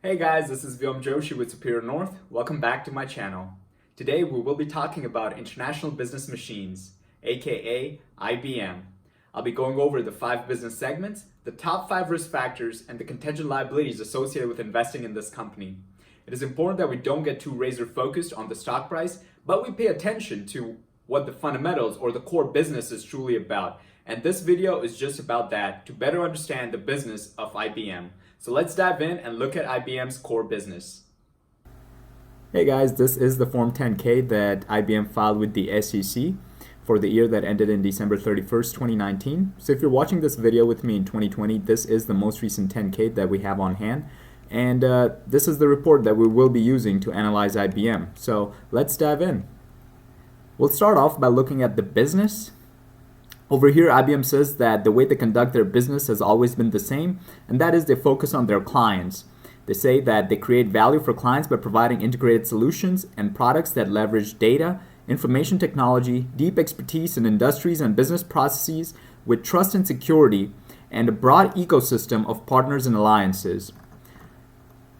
Hey guys, this is Vyom Joshi with Superior North. Welcome back to my channel. Today we will be talking about International Business Machines, aka IBM. I'll be going over the 5 business segments, the top 5 risk factors, and the contingent liabilities associated with investing in this company. It is important that we don't get too razor focused on the stock price, but we pay attention to what the fundamentals or the core business is truly about. And this video is just about that, to better understand the business of IBM. So let's dive in and look at IBM's core business. Hey guys, this is the Form 10-K that IBM filed with the SEC for the year that ended in December 31st, 2019. So if you're watching this video with me in 2020, this is the most recent 10-K that we have on hand. And this is the report that we will be using to analyze IBM. So let's dive in. We'll start off by looking at the business. Over here, IBM says that the way they conduct their business has always been the same, and that is they focus on their clients. They say that they create value for clients by providing integrated solutions and products that leverage data, information technology, deep expertise in industries and business processes with trust and security, and a broad ecosystem of partners and alliances.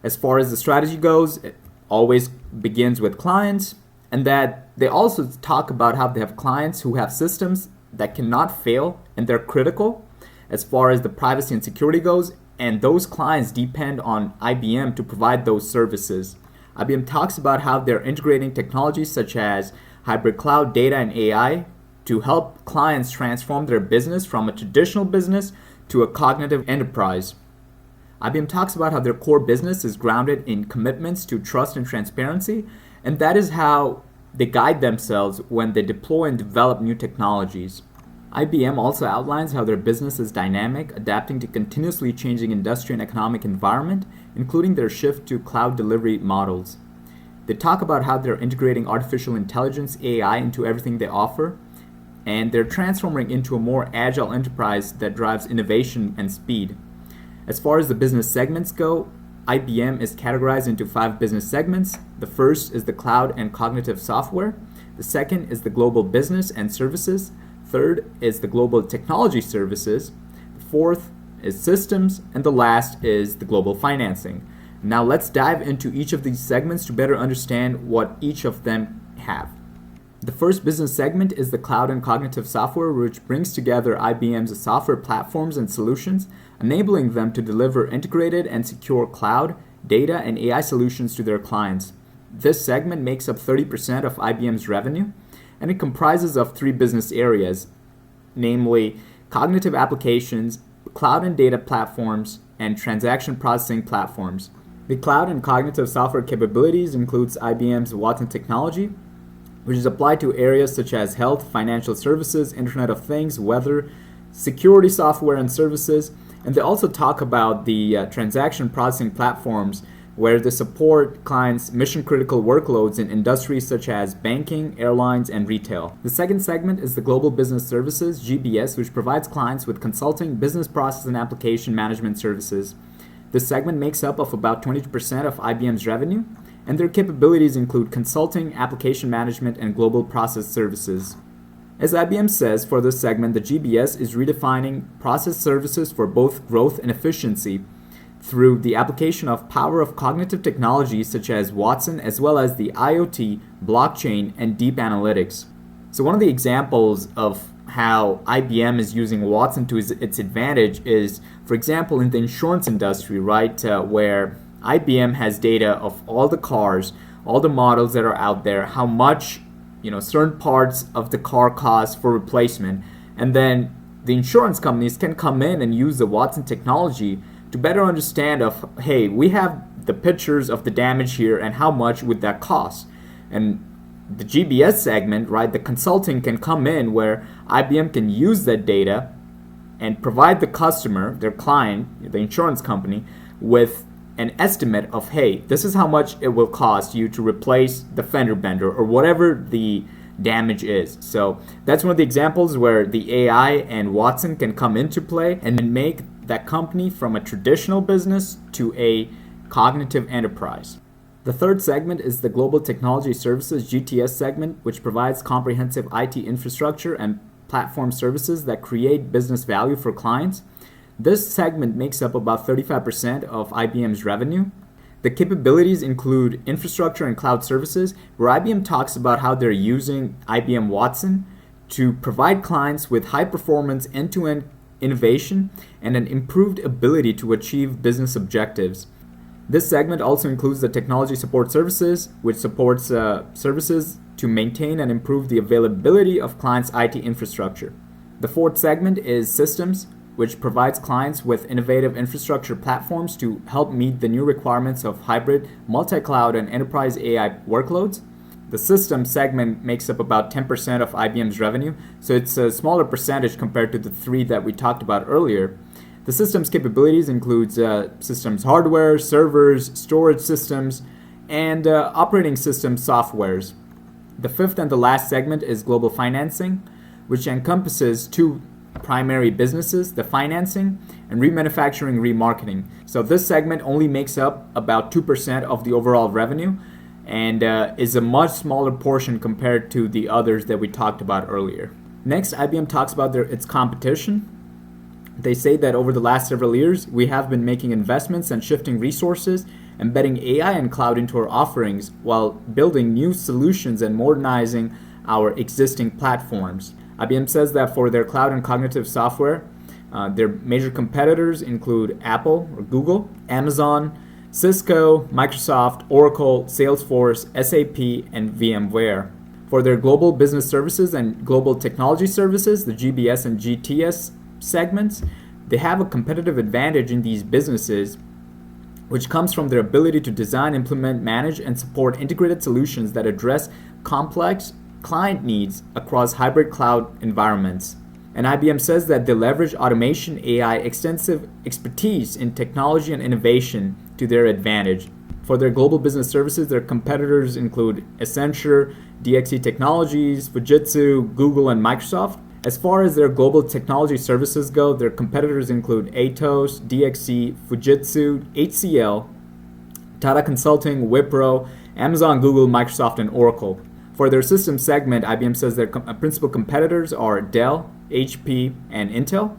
As far as the strategy goes, it always begins with clients, and that they also talk about how they have clients who have systems that cannot fail and they're critical as far as the privacy and security goes, and those clients depend on IBM to provide those services. IBM talks about how they're integrating technologies such as hybrid cloud, data, and AI to help clients transform their business from a traditional business to a cognitive enterprise. IBM talks about how their core business is grounded in commitments to trust and transparency, and that is how they guide themselves when they deploy and develop new technologies. IBM also outlines how their business is dynamic, adapting to continuously changing industry and economic environment, including their shift to cloud delivery models. They talk about how they're integrating artificial intelligence, AI, into everything they offer, and they're transforming into a more agile enterprise that drives innovation and speed. As far as the business segments go, IBM is categorized into 5 business segments. The first is the cloud and cognitive software. The second is the global business and services. Third is the global technology services. The fourth is systems. And the last is the global financing. Now let's dive into each of these segments to better understand what each of them have. The first business segment is the cloud and cognitive software, which brings together IBM's software platforms and solutions, enabling them to deliver integrated and secure cloud, data, and AI solutions to their clients. This segment makes up 30% of IBM's revenue, and it comprises of 3 business areas, namely cognitive applications, cloud and data platforms, and transaction processing platforms. The cloud and cognitive software capabilities includes IBM's Watson technology, which is applied to areas such as health, financial services, Internet of Things, weather, security software and services. And they also talk about the transaction processing platforms, where they support clients' mission-critical workloads in industries such as banking, airlines, and retail. The second segment is the Global Business Services, GBS, which provides clients with consulting, business process, and application management services. This segment makes up of about 22% of IBM's revenue, and their capabilities include consulting, application management, and global process services. As IBM says for this segment, the GBS is redefining process services for both growth and efficiency through the application of power of cognitive technologies such as Watson, as well as the IoT, blockchain, and deep analytics. So one of the examples of how IBM is using Watson to its advantage is, for example, in the insurance industry, right, where IBM has data of all the cars, all the models that are out there, how much certain parts of the car cost for replacement, and then the insurance companies can come in and use the Watson technology to better understand of, hey, we have the pictures of the damage here and how much would that cost. And the GBS segment, right, the consulting can come in where IBM can use that data and provide the customer, their client, the insurance company, with an estimate of, hey, this is how much it will cost you to replace the fender bender or whatever the damage is. So that's one of the examples where the AI and Watson can come into play and make that company from a traditional business to a cognitive enterprise. The third segment is the Global Technology Services, GTS segment, which provides comprehensive IT infrastructure and platform services that create business value for clients. This segment makes up about 35% of IBM's revenue. The capabilities include infrastructure and cloud services, where IBM talks about how they're using IBM Watson to provide clients with high-performance end-to-end innovation and an improved ability to achieve business objectives. This segment also includes the technology support services, which supports services to maintain and improve the availability of clients' IT infrastructure. The fourth segment is systems, which provides clients with innovative infrastructure platforms to help meet the new requirements of hybrid, multi-cloud, and enterprise AI workloads. The systems segment makes up about 10% of IBM's revenue, so it's a smaller percentage compared to the three that we talked about earlier. The systems capabilities includes systems hardware, servers, storage systems, and operating system softwares. The fifth and the last segment is global financing, which encompasses two primary businesses, the financing and remanufacturing remarketing. So this segment only makes up about 2% of the overall revenue and is a much smaller portion compared to the others that we talked about earlier. Next, IBM talks about its competition. They say that over the last several years, we have been making investments and shifting resources, embedding AI and cloud into our offerings while building new solutions and modernizing our existing platforms. IBM says that for their cloud and cognitive software, their major competitors include Apple or Google, Amazon, Cisco, Microsoft, Oracle, Salesforce, SAP, and VMware. For their global business services and global technology services, the GBS and GTS segments, they have a competitive advantage in these businesses, which comes from their ability to design, implement, manage, and support integrated solutions that address complex client needs across hybrid cloud environments. And IBM says that they leverage automation, AI, extensive expertise in technology and innovation to their advantage. For their global business services, their competitors include Accenture, DXC Technologies, Fujitsu, Google, and Microsoft. As far as their global technology services go, their competitors include Atos, DXC, Fujitsu, HCL, Tata Consulting, Wipro, Amazon, Google, Microsoft, and Oracle. For their systems segment, IBM says their principal competitors are Dell, HP, and Intel.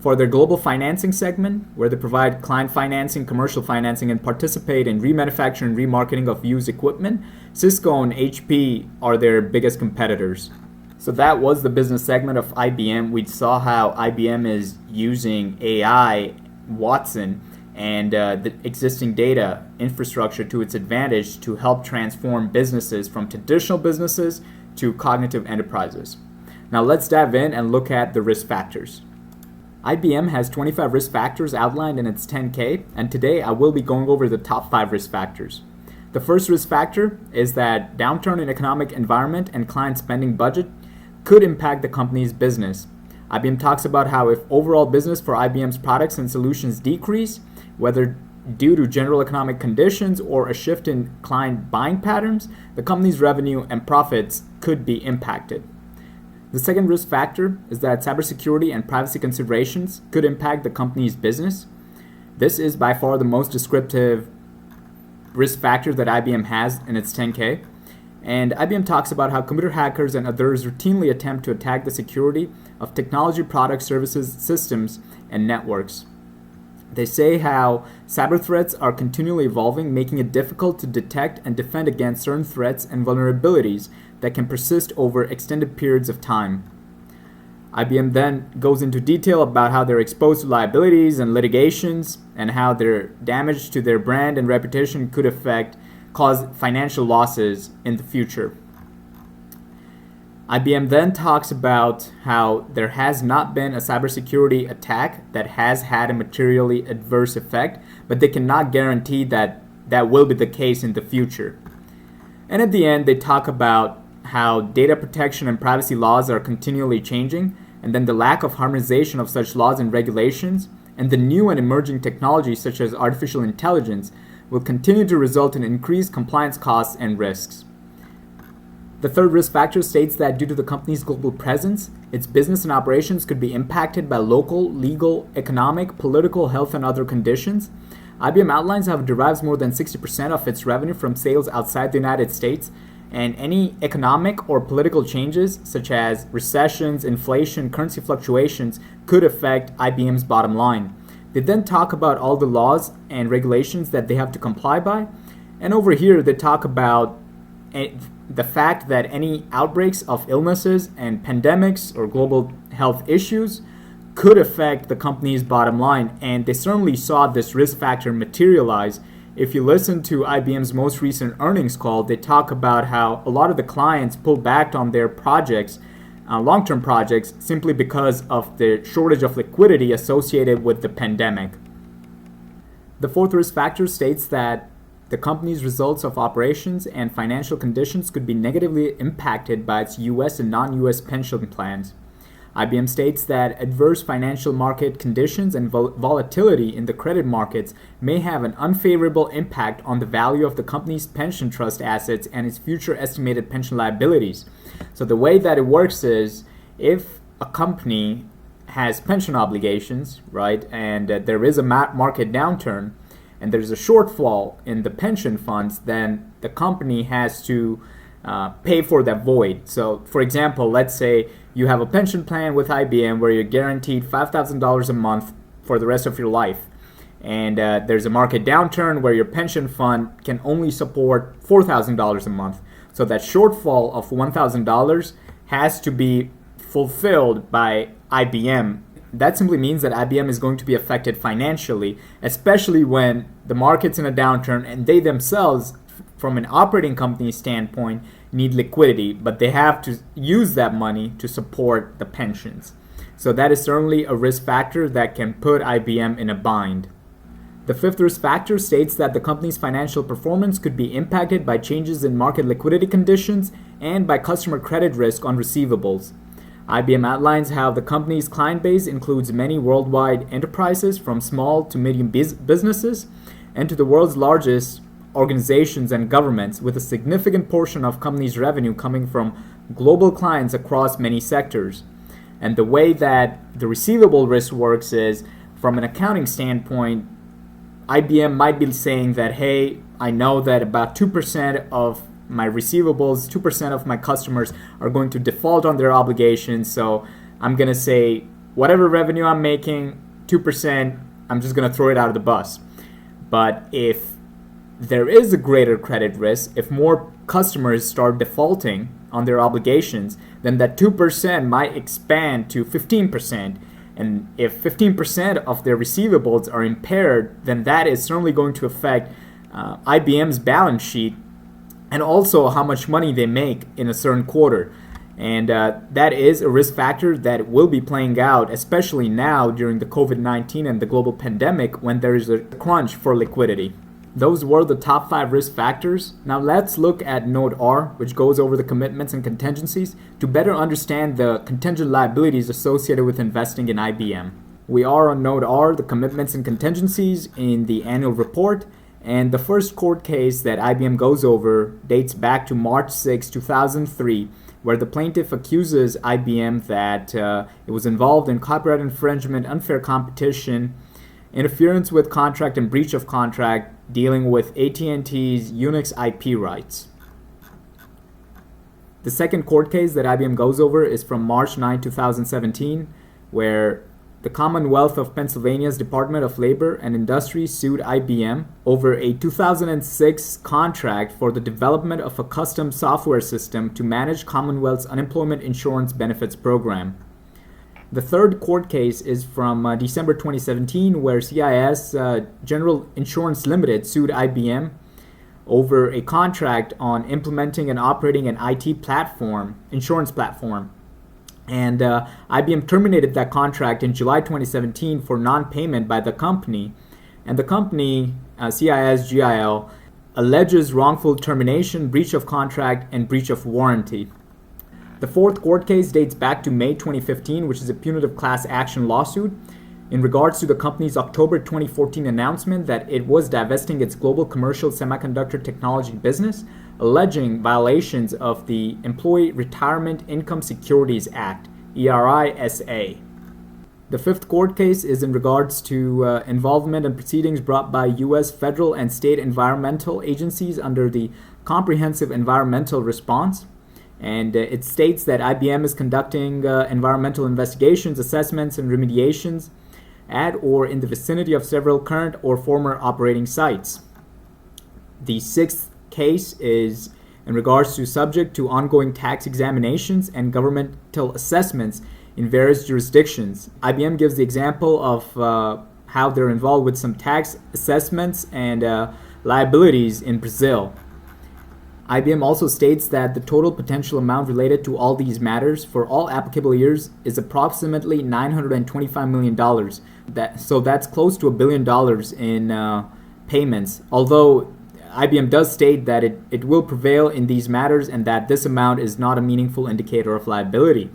For their global financing segment, where they provide client financing, commercial financing, and participate in remanufacturing and remarketing of used equipment, Cisco and HP are their biggest competitors. So that was the business segment of IBM. We saw how IBM is using AI, Watson, and the existing data infrastructure to its advantage to help transform businesses from traditional businesses to cognitive enterprises. Now let's dive in and look at the risk factors. IBM has 25 risk factors outlined in its 10K, and today I will be going over the top 5 risk factors. The first risk factor is that downturn in economic environment and client spending budget could impact the company's business. IBM talks about how if overall business for IBM's products and solutions decrease, whether due to general economic conditions or a shift in client buying patterns, the company's revenue and profits could be impacted. The second risk factor is that cybersecurity and privacy considerations could impact the company's business. This is by far the most descriptive risk factor that IBM has in its 10K. And IBM talks about how computer hackers and others routinely attempt to attack the security of technology products, services, systems, and networks. They say how cyber threats are continually evolving, making it difficult to detect and defend against certain threats and vulnerabilities that can persist over extended periods of time. IBM then goes into detail about how they're exposed to liabilities and litigations and how their damage to their brand and reputation could cause financial losses in the future. IBM then talks about how there has not been a cybersecurity attack that has had a materially adverse effect, but they cannot guarantee that that will be the case in the future. And at the end, they talk about how data protection and privacy laws are continually changing, and then the lack of harmonization of such laws and regulations, and the new and emerging technologies such as artificial intelligence will continue to result in increased compliance costs and risks. The third risk factor states that due to the company's global presence, its business and operations could be impacted by local, legal, economic, political, health, and other conditions. IBM outlines how it derives more than 60% of its revenue from sales outside the United States, and any economic or political changes, such as recessions, inflation, currency fluctuations, could affect IBM's bottom line. They then talk about all the laws and regulations that they have to comply by. And over here, they talk about the fact that any outbreaks of illnesses and pandemics or global health issues could affect the company's bottom line. And they certainly saw this risk factor materialize. If you listen to IBM's most recent earnings call, they talk about how a lot of the clients pulled back on their projects, long-term projects, simply because of the shortage of liquidity associated with the pandemic. The fourth risk factor states that the company's results of operations and financial conditions could be negatively impacted by its U.S. and non-U.S. pension plans. IBM states that adverse financial market conditions and volatility in the credit markets may have an unfavorable impact on the value of the company's pension trust assets and its future estimated pension liabilities. So the way that it works is, if a company has pension obligations, right, and there is a market downturn, and there's a shortfall in the pension funds, then the company has to pay for that void. So, for example, let's say you have a pension plan with IBM where you're guaranteed $5,000 a month for the rest of your life. And there's a market downturn where your pension fund can only support $4,000 a month. So that shortfall of $1,000 has to be fulfilled by IBM. That simply means that IBM is going to be affected financially, especially when the market's in a downturn and they themselves, from an operating company standpoint, need liquidity, but they have to use that money to support the pensions. So that is certainly a risk factor that can put IBM in a bind. The fifth risk factor states that the company's financial performance could be impacted by changes in market liquidity conditions and by customer credit risk on receivables. IBM outlines how the company's client base includes many worldwide enterprises, from small to medium businesses and to the world's largest organizations and governments, with a significant portion of company's revenue coming from global clients across many sectors. And the way that the receivable risk works is, from an accounting standpoint, IBM might be saying that, hey, I know that about 2% of my receivables, 2% of my customers are going to default on their obligations, so I'm going to say whatever revenue I'm making, 2%, I'm just going to throw it out of the bus. But if there is a greater credit risk, if more customers start defaulting on their obligations, then that 2% might expand to 15%. And if 15% of their receivables are impaired, then that is certainly going to affect IBM's balance sheet and also how much money they make in a certain quarter. And that is a risk factor that will be playing out, especially now during the COVID-19 and the global pandemic, when there is a crunch for liquidity. Those were the top 5 risk factors. Now let's look at Note R, which goes over the commitments and contingencies to better understand the contingent liabilities associated with investing in IBM. We are on Note R, the commitments and contingencies, in the annual report. And the first court case that IBM goes over dates back to March 6, 2003, where the plaintiff accuses IBM that it was involved in copyright infringement, unfair competition, interference with contract, and breach of contract, dealing with AT&T's Unix IP rights. The second court case that IBM goes over is from March 9, 2017, where the Commonwealth of Pennsylvania's Department of Labor and Industry sued IBM over a 2006 contract for the development of a custom software system to manage Commonwealth's unemployment insurance benefits program. The third court case is from December 2017, where CIS General Insurance Limited sued IBM over a contract on implementing and operating an IT platform, insurance platform. And IBM terminated that contract in July 2017 for non-payment by the company. And the company, CIS GIL, alleges wrongful termination, breach of contract, and breach of warranty. The fourth court case dates back to May 2015, which is a punitive class action lawsuit in regards to the company's October 2014 announcement that it was divesting its global commercial semiconductor technology business, alleging violations of the Employee Retirement Income Securities Act, ERISA. The fifth court case is in regards to involvement in proceedings brought by U.S. federal and state environmental agencies under the Comprehensive Environmental Response. And it states that IBM is conducting environmental investigations, assessments, and remediations at or in the vicinity of several current or former operating sites. The sixth case is in regards to subject to ongoing tax examinations and governmental assessments in various jurisdictions. IBM gives the example of how they're involved with some tax assessments and liabilities in Brazil. IBM also states that the total potential amount related to all these matters for all applicable years is approximately $925 million. So that's close to $1 billion in payments, although IBM does state that it will prevail in these matters and that this amount is not a meaningful indicator of liability.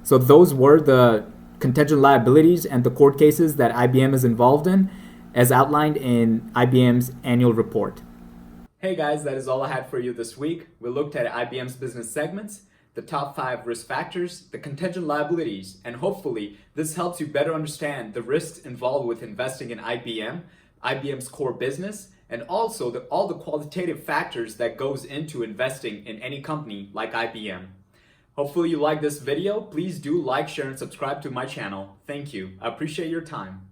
So those were the contingent liabilities and the court cases that IBM is involved in, as outlined in IBM's annual report. Hey guys, that is all I had for you this week. We looked at IBM's business segments, the top 5 risk factors, the contingent liabilities, and hopefully this helps you better understand the risks involved with investing in IBM, IBM's core business, and also all the qualitative factors that goes into investing in any company like IBM. Hopefully you like this video. Please do like, share, and subscribe to my channel. Thank you. I appreciate your time.